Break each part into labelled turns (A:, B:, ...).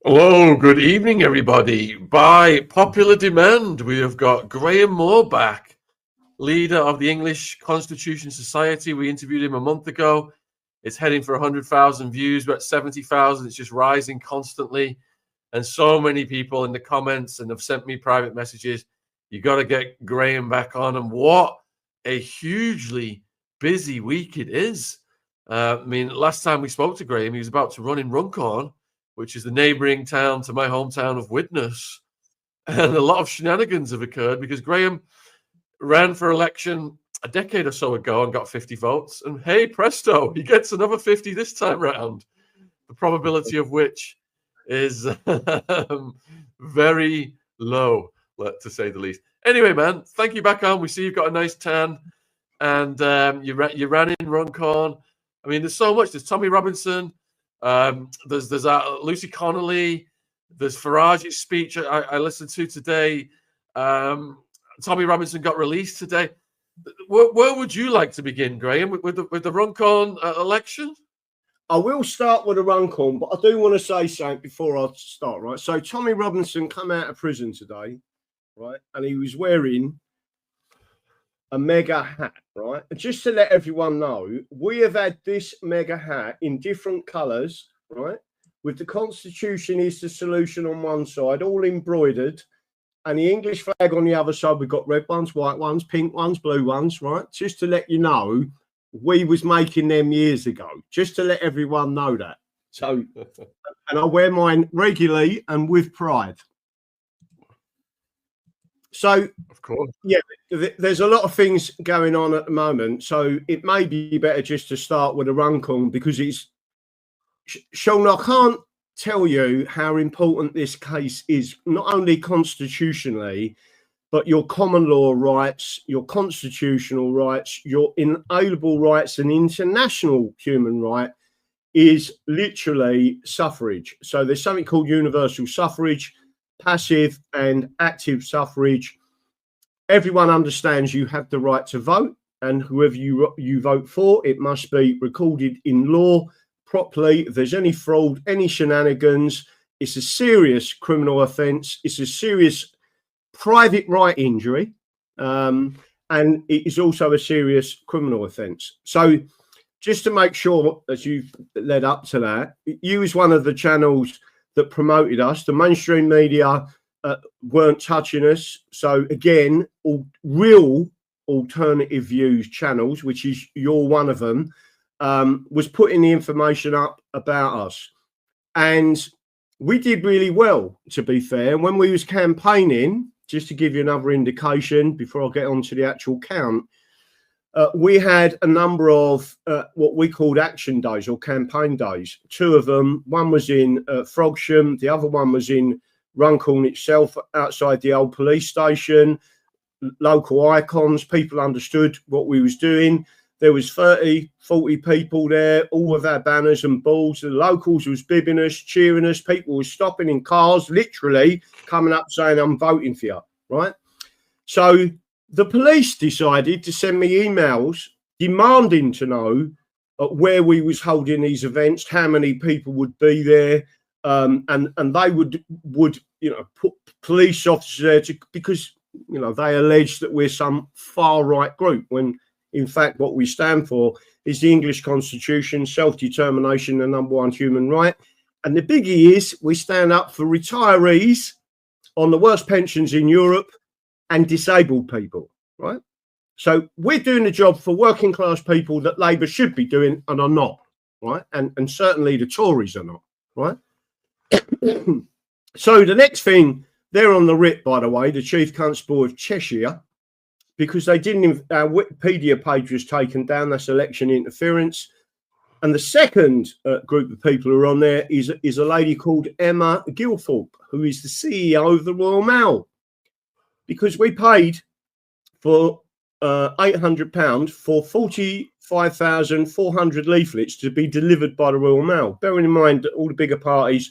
A: Hello, good evening, everybody. By popular demand, we have got Graham Moore back, leader of the English Constitution Society. We interviewed him a month ago. It's heading for 100,000 views. We're at 70,000. It's just rising constantly. And so many people in the comments and have sent me private messages. You got to get Graham back on. And what a hugely busy week it is. Last time we spoke to Graham, he was about to run in Runcorn, which is the neighboring town to my hometown of Widnes. And a lot of shenanigans have occurred because Graham ran for election a decade or so ago and got 50 votes. And hey, presto, he gets another 50 this time round, the probability of which is very low, to say the least. Anyway, man, thank you back on. We see you've got a nice tan and you ran in Runcorn. I mean, there's so much. There's Tommy Robinson. There's Lucy Connolly. There's Farage's speech I listened to today. Tommy Robinson got released today. Where would you like to begin, Graham? With the Runcorn election?
B: I will start with the Runcorn, but I do want to say something before I start, right? So Tommy Robinson come out of prison today, right? And he was wearing a mega hat, right? And just to let everyone know, we have had this mega hat in different colours, right? With the Constitution is the solution on one side, all embroidered, and the English flag on the other side. We've got red ones, white ones, pink ones, blue ones, right? Just to let you know, we was making them years ago, just to let everyone know that. So, and I wear mine regularly and with pride. So, of course, yeah, there's a lot of things going on at the moment. So it may be better just to start with a Runcorn because it's, Shaun, I can't tell you how important this case is, not only constitutionally, but your common law rights, your constitutional rights, your inalienable rights and international human right is literally suffrage. So there's something called universal suffrage, passive and active suffrage. Everyone understands you have the right to vote, and whoever you vote for, it must be recorded in law properly. If there's any fraud, any shenanigans, it's a serious criminal offence. It's a serious private right injury, and it is also a serious criminal offence. So just to make sure, as you've led up to that, you was one of the channels that promoted us. The mainstream media weren't touching us. So again, all real alternative views channels, which is you're one of them, was putting the information up about us. And we did really well, to be fair. When we was campaigning, just to give you another indication before I get on to the actual count, we had a number of what we called action days or campaign days. Two of them, one was in Frodsham, the other one was in Runcorn itself, outside the old police station. Local icons, people understood what we was doing. There was 30, 40 people there, all with our banners and balls. The locals was bibbing us, cheering us. People were stopping in cars, literally coming up saying, I'm voting for you, right? So the police decided to send me emails demanding to know where we was holding these events, how many people would be there, and they would put police officers there because they allege that we're some far right group when in fact what we stand for is the English Constitution, self-determination, the number one human right. And the biggie is we stand up for retirees on the worst pensions in Europe and disabled people, right? So we're doing the job for working class people that Labour should be doing and are not, right? And certainly the Tories are not, right? So the next thing, they're on the writ, by the way, the Chief Constable of Cheshire, because they didn't, our Wikipedia page was taken down, that's election interference. And the second group of people who are on there is a lady called Emma Gilthorpe, who is the CEO of the Royal Mail, because we paid for £800 for 45,400 leaflets to be delivered by the Royal Mail. Bearing in mind that all the bigger parties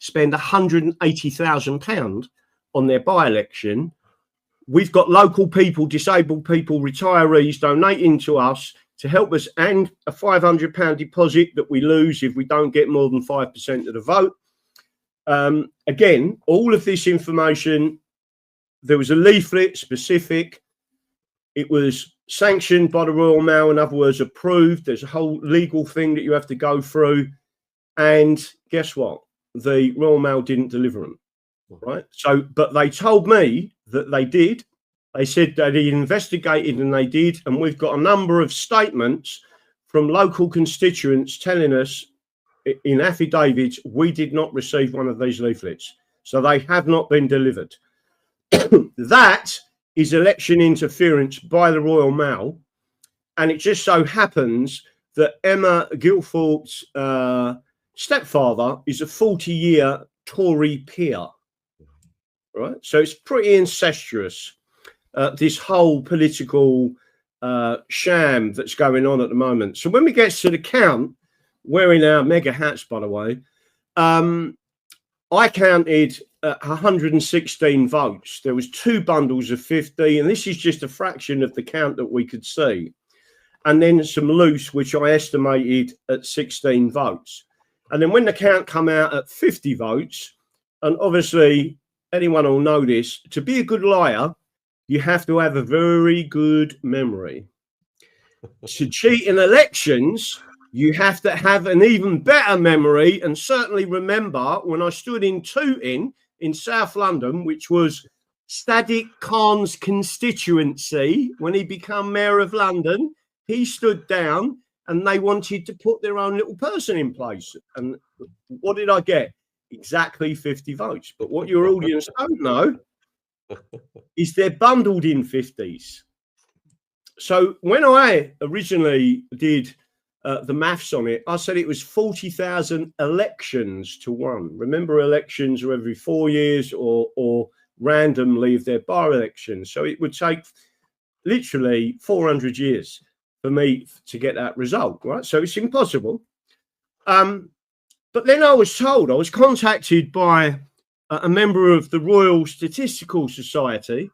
B: spend £180,000 on their by-election. We've got local people, disabled people, retirees donating to us to help us, and a £500 deposit that we lose if we don't get more than 5% of the vote. Again, all of this information, there was a leaflet specific. It was sanctioned by the Royal Mail, in other words, approved. There's a whole legal thing that you have to go through. And guess what? The Royal Mail didn't deliver them, right? So, but they told me that they did. They said that he investigated, and they did. And we've got a number of statements from local constituents telling us in affidavits, we did not receive one of these leaflets. So they have not been delivered. That is election interference by the Royal Mail. And it just so happens that Emma Guilford's stepfather is a 40-year Tory peer, right? So it's pretty incestuous, this whole political sham that's going on at the moment. So when we get to the count, wearing our mega hats, by the way, I counted 116 votes. There was 2 bundles of 50, and this is just a fraction of the count that we could see. And then some loose, which I estimated at 16 votes. And then when the count come out at 50 votes, and obviously anyone will know this, to be a good liar, you have to have a very good memory. To cheat in elections, you have to have an even better memory, and certainly remember when I stood in Tooting in South London, which was Sadiq Khan's constituency, when he became mayor of London, he stood down and they wanted to put their own little person in place. And what did I get? Exactly 50 votes. But what your audience don't know is they're bundled in 50s. So when I originally did the maths on it, I said it was 40,000 elections to 1. Remember, elections are every 4 years or randomly if they're by-elections. So it would take literally 400 years for me to get that result, right? So it's impossible. But then I was told, I was contacted by a member of the Royal Statistical Society,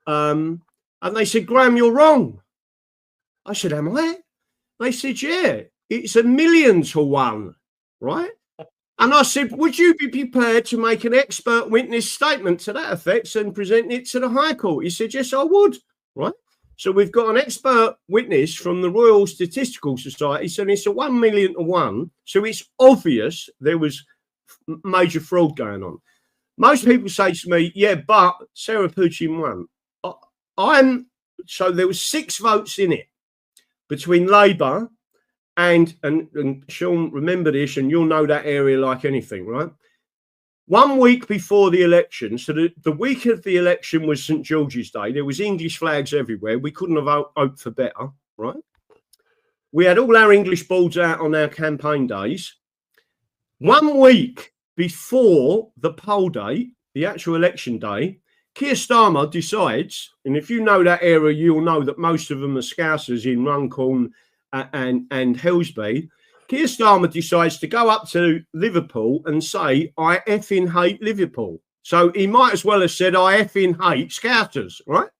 B: and they said, Graham, you're wrong. I said, am I? They said, yeah, it's 1,000,000 to 1, right? And I said, would you be prepared to make an expert witness statement to that effect and present it to the High Court? He said, yes, I would, right? So we've got an expert witness from the Royal Statistical Society saying it's a 1,000,000 to 1. So it's obvious there was major fraud going on. Most people say to me, yeah, but Sarah Puchin won. So there was 6 votes in it between Labour and Shaun, remember this, and you'll know that area like anything, right? 1 week before the election, so the week of the election was St. George's Day. There was English flags everywhere. We couldn't have hoped for better, right? We had all our English boards out on our campaign days. 1 week before the poll day, the actual election day, Keir Starmer decides, and if you know that area, you'll know that most of them are Scousers in Runcorn and Helsby. Keir Starmer decides to go up to Liverpool and say, I effing hate Liverpool. So he might as well have said, I effing hate Scousers, right?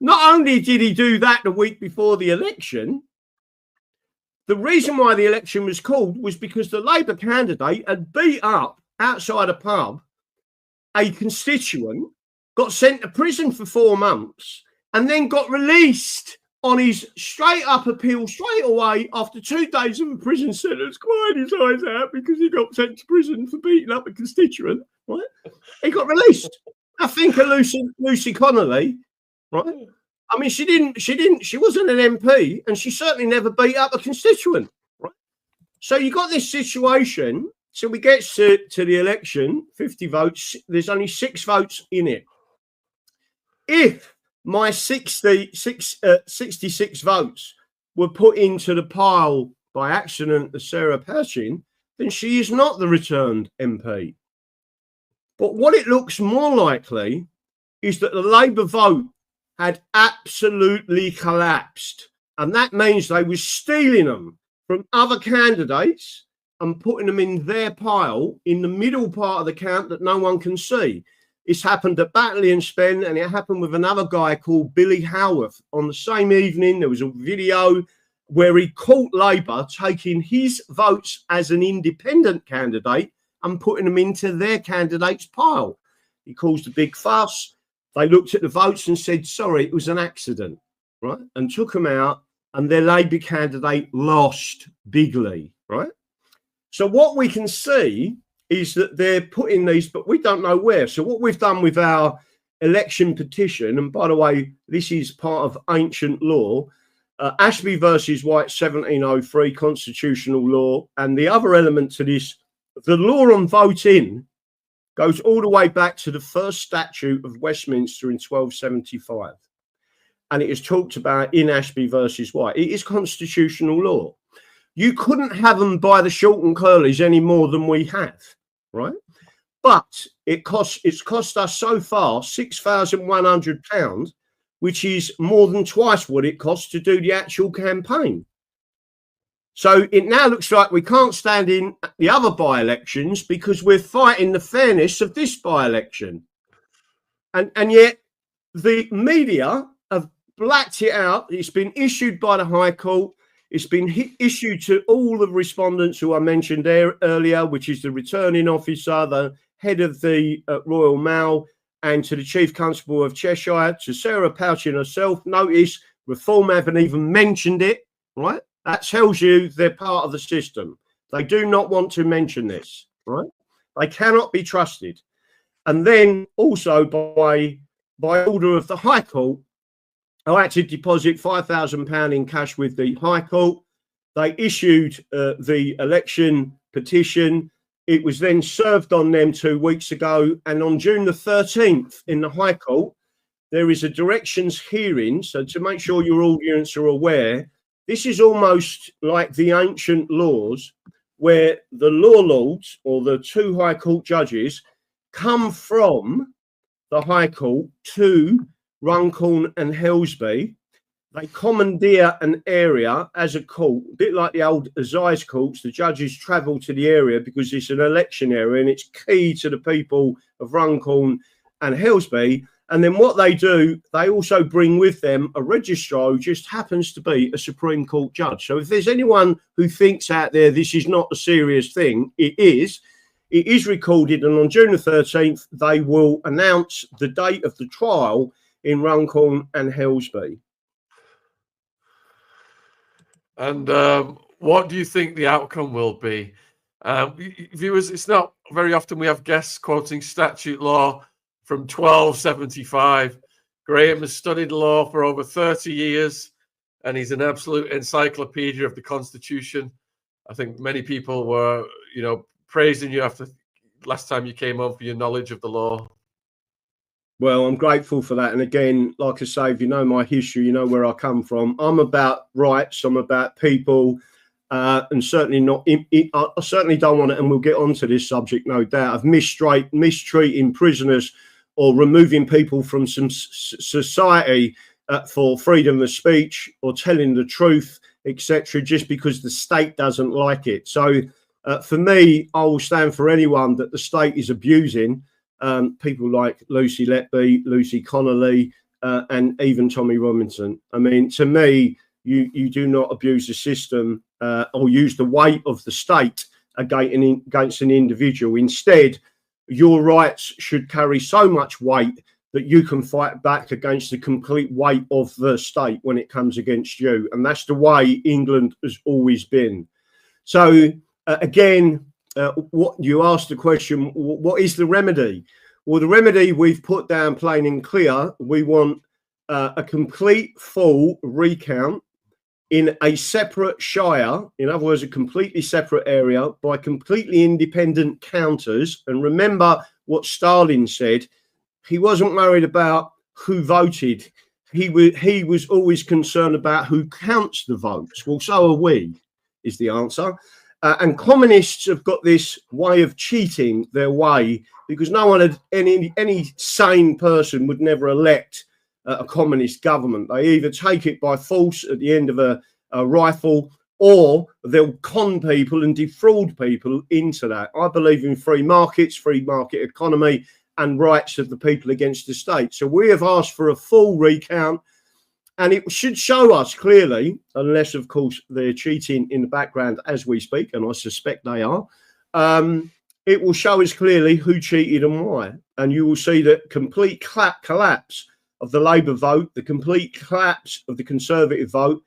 B: Not only did he do that the week before the election, the reason why the election was called was because the Labour candidate had beat up outside a pub a constituent, got sent to prison for 4 months, and then got released on his straight up appeal straight away after 2 days of a prison sentence, crying his eyes out because he got sent to prison for beating up a constituent, right? He got released. I think of Lucy Connolly, right? I mean, she wasn't an MP, and she certainly never beat up a constituent, right? So you got this situation. So we get to the election, 50 votes. There's only 6 votes in it. If my 66 votes were put into the pile by accident to Sarah Puchin, then she is not the returned MP. But what it looks more likely is that the Labour vote had absolutely collapsed. And that means they were stealing them from other candidates and putting them in their pile in the middle part of the count that no one can see. It's happened at Batley and Spen, and it happened with another guy called Billy Howarth. On the same evening, there was a video where he caught Labour taking his votes as an independent candidate and putting them into their candidate's pile. He caused a big fuss. They looked at the votes and said, sorry, it was an accident, right? And took them out, and their Labour candidate lost bigly, right? So what we can see is that they're putting these, but we don't know where. So what we've done with our election petition, and by the way, this is part of ancient law, Ashby versus White, 1703, constitutional law. And the other element to this, the law on voting goes all the way back to the first statute of Westminster in 1275. And it is talked about in Ashby versus White. It is constitutional law. You couldn't have them by the short and curlies any more than we have, right? But it's cost us so far £6,100, which is more than twice what it costs to do the actual campaign. So it now looks like we can't stand in the other by-elections because we're fighting the fairness of this by-election. And yet the media have blacked it out. It's been issued by the High Court. It's been issued to all the respondents who I mentioned there earlier, which is the returning officer, the head of the Royal Mail, and to the Chief Constable of Cheshire, to Sarah Pouchin herself. Notice Reform haven't even mentioned it, right? That tells you they're part of the system. They do not want to mention this, right? They cannot be trusted. And then also by order of the High Court, I had to deposit £5,000 in cash with the High Court. They issued the election petition. It was then served on them 2 weeks ago. And on June the 13th in the High Court, there is a directions hearing. So to make sure your audience are aware, this is almost like the ancient laws where the law lords or the 2 High Court judges come from the High Court to Runcorn and Helsby. They commandeer an area as a court, a bit like the old assize courts. The judges travel to the area because it's an election area and it's key to the people of Runcorn and Helsby. And then what they do, they also bring with them a registrar who just happens to be a Supreme Court judge. So if there's anyone who thinks out there this is not a serious thing, it is. It is recorded, and on June the 13th, they will announce the date of the trial in Runcorn and Helsby.
A: And what do you think the outcome will be? Viewers, it's not very often we have guests quoting statute law from 1275. Graham has studied law for over 30 years, and he's an absolute encyclopedia of the Constitution. I think many people were, praising you after last time you came on for your knowledge of the law.
B: Well, I'm grateful for that. And again, like I say, if you know my history, you know where I come from. I'm about rights. I'm about people, and certainly not. I certainly don't want it. And we'll get onto this subject, no doubt, of mistreating prisoners or removing people from some society for freedom of speech or telling the truth, etc., just because the state doesn't like it. So for me, I will stand for anyone that the state is abusing. People like Lucy Letby, Lucy Connolly, and even Tommy Robinson. I mean, to me, you do not abuse the system or use the weight of the state against an individual. Instead, your rights should carry so much weight that you can fight back against the complete weight of the state when it comes against you. And that's the way England has always been. So again, what you asked the question, what is the remedy? Well, the remedy we've put down plain and clear. We want a complete full recount in a separate shire, in other words, a completely separate area by completely independent counters. And remember what Stalin said, he wasn't worried about who voted. He was always concerned about who counts the votes. Well, so are we, is the answer. And communists have got this way of cheating their way because no one, any sane person would never elect a communist government. They either take it by force at the end of a rifle, or they'll con people and defraud people into that. I believe in free markets, free market economy, and rights of the people against the state. So we have asked for a full recount, and it should show us clearly, unless, of course, they're cheating in the background as we speak, and I suspect they are, it will show us clearly who cheated and why. And you will see that complete collapse of the Labour vote, the complete collapse of the Conservative vote.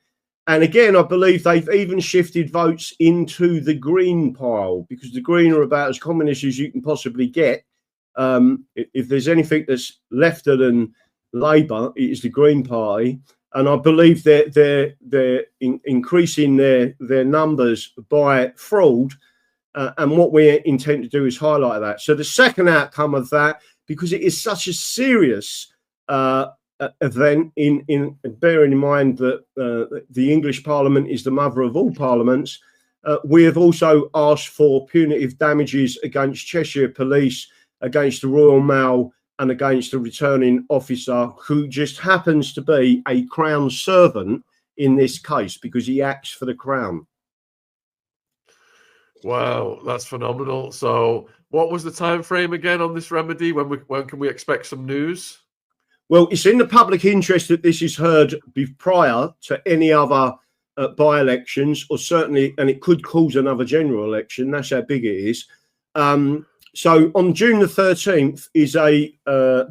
B: And again, I believe they've even shifted votes into the Green pile, because the Green are about as communist as you can possibly get. If there's anything that's lefter than Labour, it is the Green Party. And I believe that they're increasing their numbers by fraud. And what we intend to do is highlight that. So the second outcome of that, because it is such a serious event, in bearing in mind that the English Parliament is the mother of all parliaments, we have also asked for punitive damages against Cheshire Police, against the Royal Mail, and against the returning officer, who just happens to be a Crown servant in this case because he acts for the Crown.
A: Wow, that's phenomenal. So what was the time frame again on this remedy? When can we expect some news?
B: Well, it's in the public interest that this is heard prior to any other by-elections, or certainly, and it could cause another general election. That's how big it is. So on June the 13th is a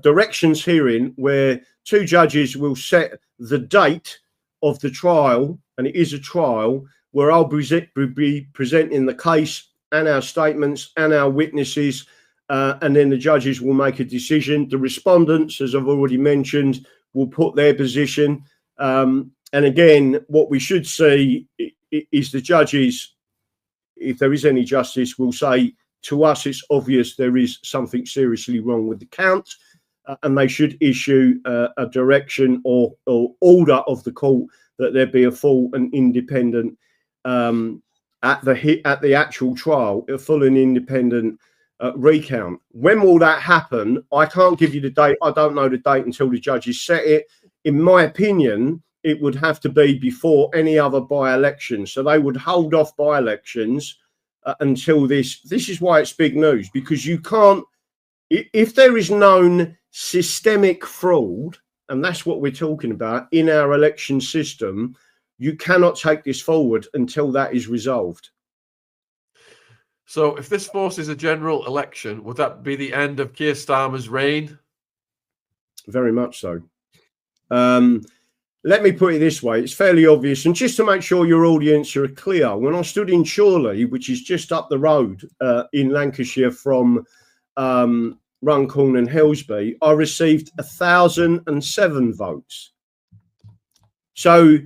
B: directions hearing where two judges will set the date of the trial, and it is a trial, where I'll be presenting the case and our statements and our witnesses, and then the judges will make a decision. The respondents, as I've already mentioned, will put their position. And again, what we should see is the judges, if there is any justice, will say, to us, it's obvious there is something seriously wrong with the count, and they should issue a direction or order of the court that there be a full and independent at the actual trial, a full and independent recount. When will that happen? I can't give you the date. I don't know the date until the judges set it. In my opinion, it would have to be before any other by-election. So they would hold off by-elections until this. This is why it's big news, because you can't, if there is known systemic fraud, and that's what we're talking about in our election system, you cannot take this forward until that is resolved.
A: So if this forces a general election, would that be the end of Keir Starmer's reign?
B: Very much so. Let me put it this way. It's fairly obvious. And just to make sure your audience are clear, when I stood in Chorley, which is just up the road in Lancashire from Runcorn and Helsby, I received 1,007 votes. So,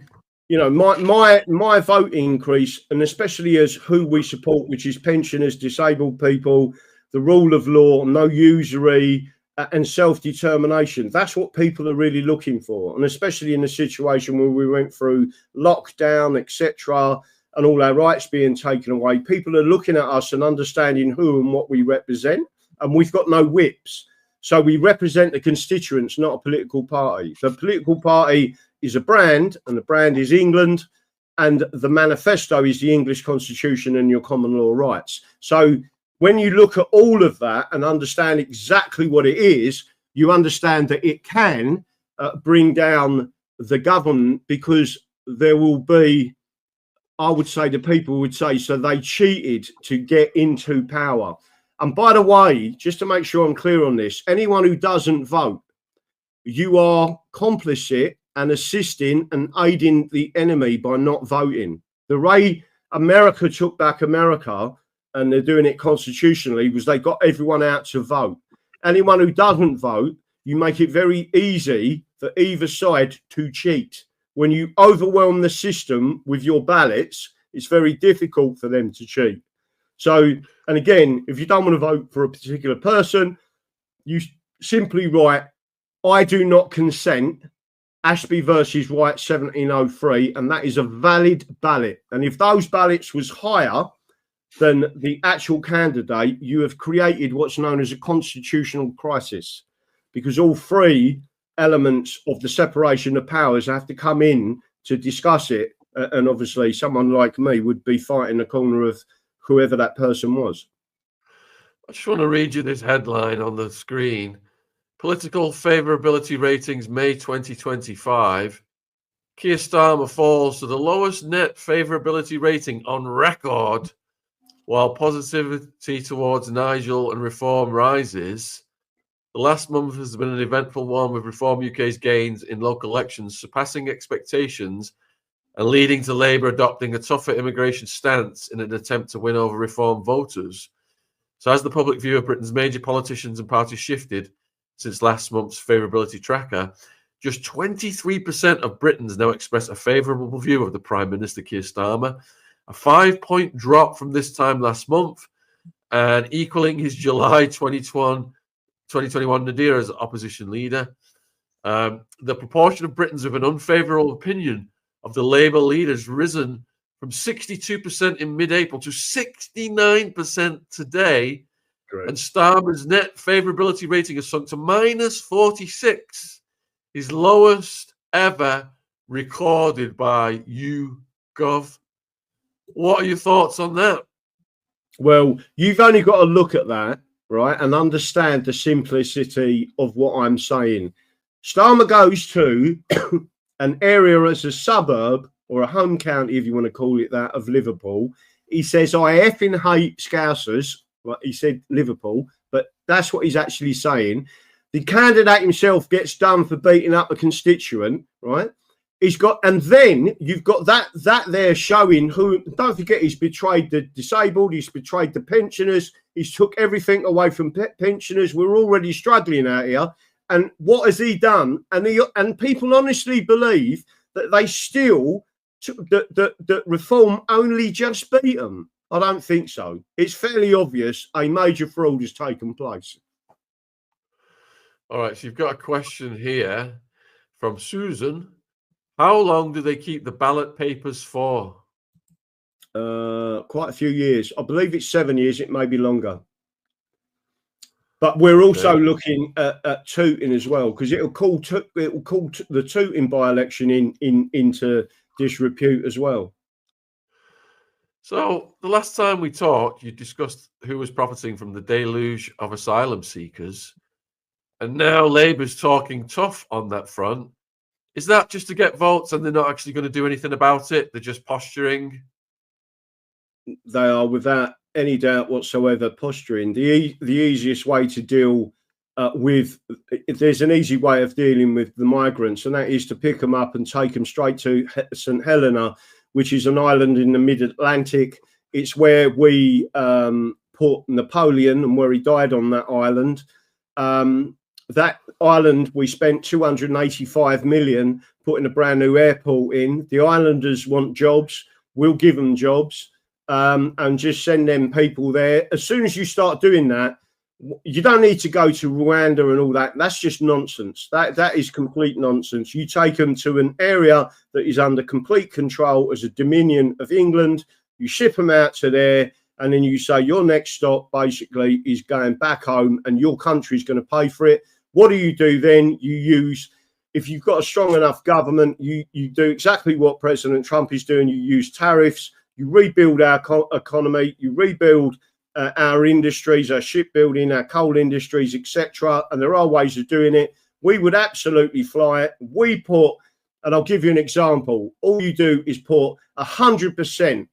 B: you know, my vote increase, and especially as who we support, which is pensioners, disabled people, the rule of law, no usury, and self-determination. That's what people are really looking for. And especially in a situation where we went through lockdown, etc., and all our rights being taken away, people are looking at us and understanding who and what we represent. And we've got no whips. So we represent the constituents, not a political party. The political party is a brand, and the brand is England, and the manifesto is the English Constitution and your common law rights. So when you look at all of that and understand exactly what it is, you understand that it can bring down the government, because there will be, I would say, the people would say, so they cheated to get into power. And by the way, just to make sure I'm clear on this, anyone who doesn't vote, you are complicit and assisting and aiding the enemy by not voting. The way America took back America, and they're doing it constitutionally, was they got everyone out to vote. Anyone who doesn't vote, you make it very easy for either side to cheat. When you overwhelm the system with your ballots, it's very difficult for them to cheat. So, and again, if you don't want to vote for a particular person, you simply write, I do not consent, Ashby versus White 1703, and that is a valid ballot. And if those ballots was higher than the actual candidate, you have created what's known as a constitutional crisis, because all three elements of the separation of powers have to come in to discuss it. And obviously someone like me would be fighting the corner of whoever that person was.
A: I just want to read you this headline on the screen. Political favorability ratings May 2025. Keir Starmer falls to the lowest net favorability rating on record. While positivity towards Nigel and reform rises, the last month has been an eventful one, with Reform UK's gains in local elections surpassing expectations and leading to Labour adopting a tougher immigration stance in an attempt to win over Reform voters. So has the public view of Britain's major politicians and parties shifted since last month's favourability tracker? Just 23% of Britons now express a favourable view of the Prime Minister, Keir Starmer, a 5-point drop from this time last month, and equaling his July 2021 nadir as opposition leader. The proportion of Britons with an unfavourable opinion of the Labour leader has risen from 62% in mid-April to 69% today. Great. And Starmer's net favourability rating has sunk to -46, his lowest ever recorded by YouGov. What are your thoughts on that?
B: Well, you've only got to look at that, right, and understand the simplicity of what I'm saying. Starmer goes to an area as a suburb or a home county, if you want to call it that, of Liverpool. He says, I effing hate Scousers. Well, he said Liverpool, but that's what he's actually saying. The candidate himself gets done for beating up a constituent, right? He's got, and then you've got that there showing who, don't forget, he's betrayed the disabled, he's betrayed the pensioners, he's took everything away from pensioners. We're already struggling out here. And what has he done? And people honestly believe that they still, that reform only just beat them. I don't think so. It's fairly obvious a major fraud has taken place.
A: All right, so you've got a question here from Susan. How long do they keep the ballot papers for?
B: Quite a few years. I believe it's 7 years. It may be longer. But we're also looking at tooting as well, because it'll call the tooting by-election into disrepute as well.
A: So the last time we talked, you discussed who was profiting from the deluge of asylum seekers, and now Labour's talking tough on that front. Is that just to get votes and they're not actually going to do anything about it? They're just posturing?
B: They are, without any doubt whatsoever, posturing. The easiest way to deal with, if there's an easy way of dealing with the migrants, and that is to pick them up and take them straight to St Helena, which is an island in the mid-Atlantic. It's where we put Napoleon and where he died on that island. That island, we spent 285 million putting a brand new airport in. The islanders want jobs. We'll give them jobs and just send them people there. As soon as you start doing that, you don't need to go to Rwanda and all that. That's just nonsense. That is complete nonsense. You take them to an area that is under complete control as a dominion of England. You ship them out to there, and then you say your next stop basically is going back home and your country is going to pay for it. What do you do then? You use, if you've got a strong enough government, you do exactly what President Trump is doing. You use tariffs, you rebuild our economy, you rebuild our industries, our shipbuilding, our coal industries, etc. And there are ways of doing it. We would absolutely fly it. We put, and I'll give you an example, all you do is put 100%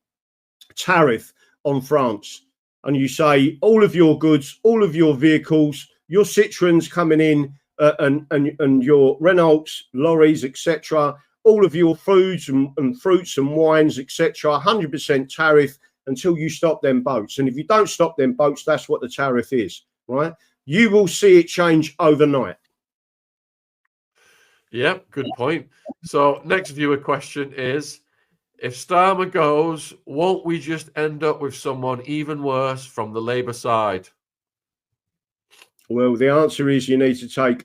B: tariff on France. And you say all of your goods, all of your vehicles, your Citroens coming in and your Renaults, lorries, etc., all of your foods and fruits and wines, etc., 100% tariff until you stop them boats. And if you don't stop them boats, that's what the tariff is, right? You will see it change overnight.
A: Yeah, good point. So next viewer question is, if Starmer goes, won't we just end up with someone even worse from the Labour side?
B: Well, the answer is you need to take,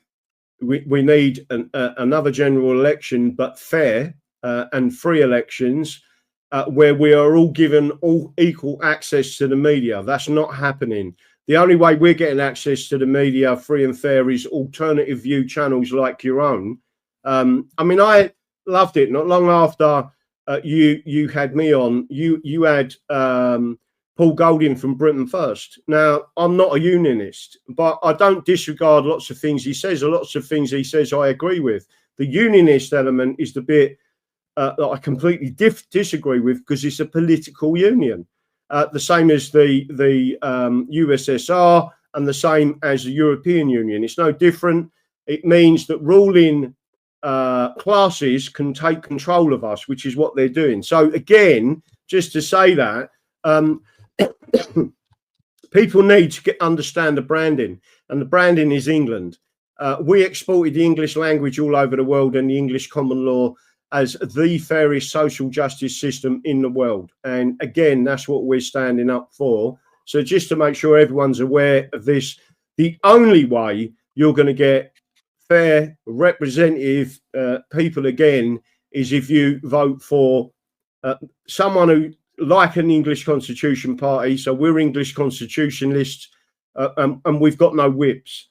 B: we need another general election, but fair and free elections where we are all given all equal access to the media. That's not happening. The only way we're getting access to the media free and fair is alternative view channels like your own. I mean, I loved it. Not long after you had me on, you had Paul Golding from Britain First. Now, I'm not a unionist, but I don't disregard lots of things he says. Lots of things he says I agree with. The unionist element is the bit that I completely disagree with, because it's a political union. the same as the USSR and the same as the European Union. It's no different. It means that ruling classes can take control of us, which is what they're doing. So again, just to say that, people need to understand the branding, and the branding is England. We exported the English language all over the world and the English common law as the fairest social justice system in the world. And again, that's what we're standing up for. So just to make sure everyone's aware of this, the only way you're going to get fair representative people again is if you vote for someone who, like an English Constitution party. So we're English constitutionalists, and we've got no whips.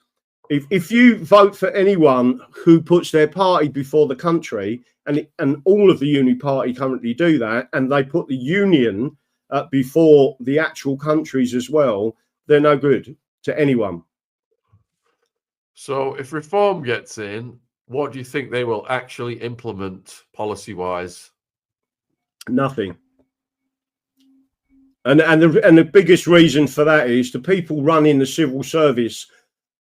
B: If you vote for anyone who puts their party before the country, and all of the uni party currently do that, and they put the union before the actual countries as well, they're no good to anyone.
A: So if reform gets in, what do you think they will actually implement policy-wise?
B: Nothing. And the biggest reason for that is the people running the civil service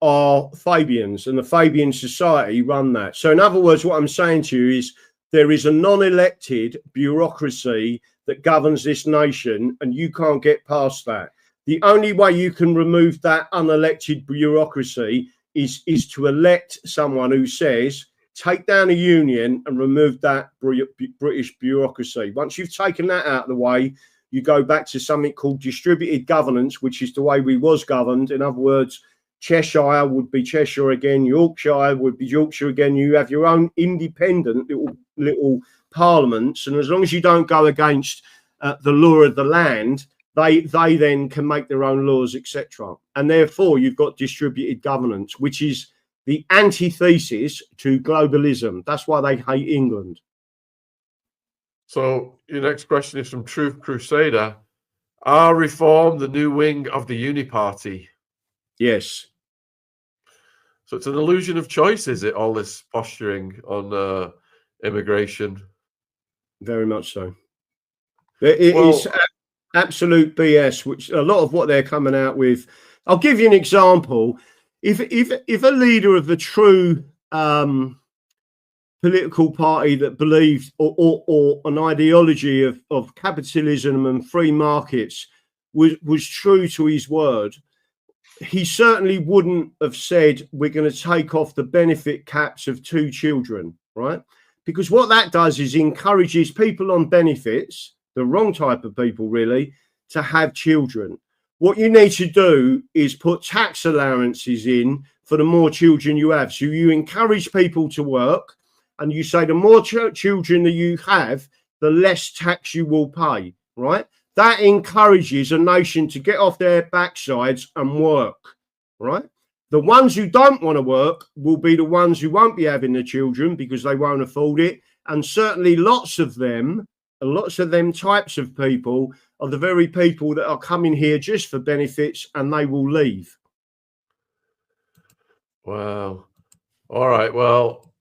B: are Fabians, and the Fabian Society run that. So in other words, what I'm saying to you is there is a non-elected bureaucracy that governs this nation, and you can't get past that. The only way you can remove that unelected bureaucracy is to elect someone who says, take down a union and remove that British bureaucracy. Once you've taken that out of the way, you go back to something called distributed governance, which is the way we was governed. In other words, Cheshire would be Cheshire again, Yorkshire would be Yorkshire again. You have your own independent little parliaments, and as long as you don't go against the law of the land, they then can make their own laws, etc. And therefore, you've got distributed governance, which is the antithesis to globalism. That's why they hate England.
A: So your next question is from Truth Crusader. Are reform the new wing of the Uni Party?
B: Yes.
A: So it's an illusion of choice, is it, all this posturing on immigration? Very
B: much so. It is absolute BS, which a lot of what they're coming out with. I'll give you an example. If a leader of the true political party that believed or an ideology of capitalism and free markets was true to his word, he certainly wouldn't have said we're going to take off the benefit caps of 2 children, right? Because what that does is encourages people on benefits, the wrong type of people really, to have children. What you need to do is put tax allowances in for the more children you have. So you encourage people to work, and you say the more children that you have, the less tax you will pay, right? That encourages a nation to get off their backsides and work, right? The ones who don't want to work will be the ones who won't be having the children because they won't afford it. And certainly lots of them types of people are the very people that are coming here just for benefits, and they will leave.
A: Wow. All right. Well,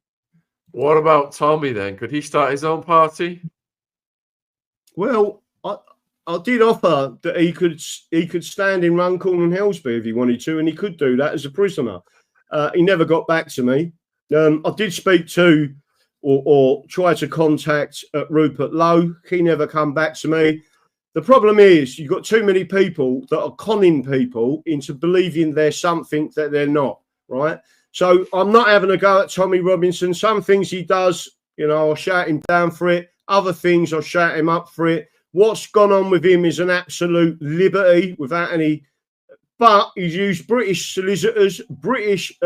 A: what about Tommy then? Could he start his own party?
B: Well, I did offer that he could stand in Runcorn and Helsby if he wanted to, and he could do that as a prisoner. He never got back to me. I did speak to or try to contact Rupert Lowe. He never come back to me. The problem is you've got too many people that are conning people into believing they're something that they're not, right? So I'm not having a go at Tommy Robinson. Some things he does, I'll shout him down for it. Other things, I'll shout him up for it. What's gone on with him is an absolute liberty without any... But he's used British solicitors, British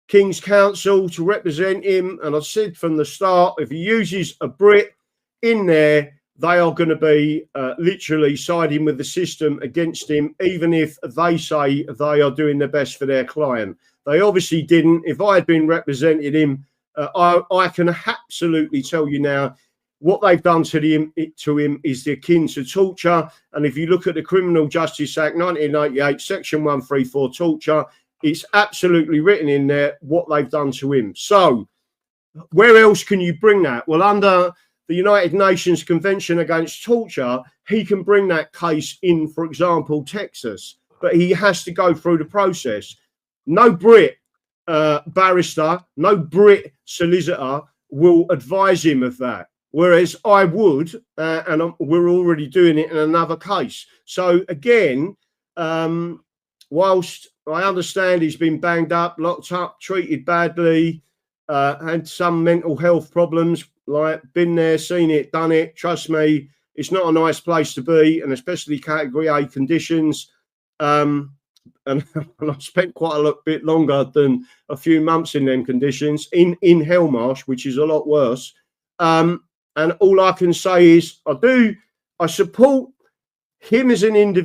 B: King's Counsel to represent him. And I said from the start, if he uses a Brit in there, they are going to be literally siding with the system against him, even if they say they are doing their best for their client. They obviously didn't. If I had been representing him, I can absolutely tell you now, what they've done to him is akin to torture. And if you look at the Criminal Justice Act 1988, Section 134, torture, it's absolutely written in there what they've done to him. So where else can you bring that? Well, under the United Nations Convention Against Torture, he can bring that case in, for example, Texas, but he has to go through the process. No Brit barrister, no Brit solicitor will advise him of that, whereas I would, and we're already doing it in another case. So again, whilst I understand he's been banged up, locked up, treated badly, had some mental health problems, like been there, seen it, done it, trust me, it's not a nice place to be, and especially category A conditions. And I've spent quite a bit longer than a few months in them conditions in Hellmarsh, which is a lot worse. And all I can say is I support him as an individual.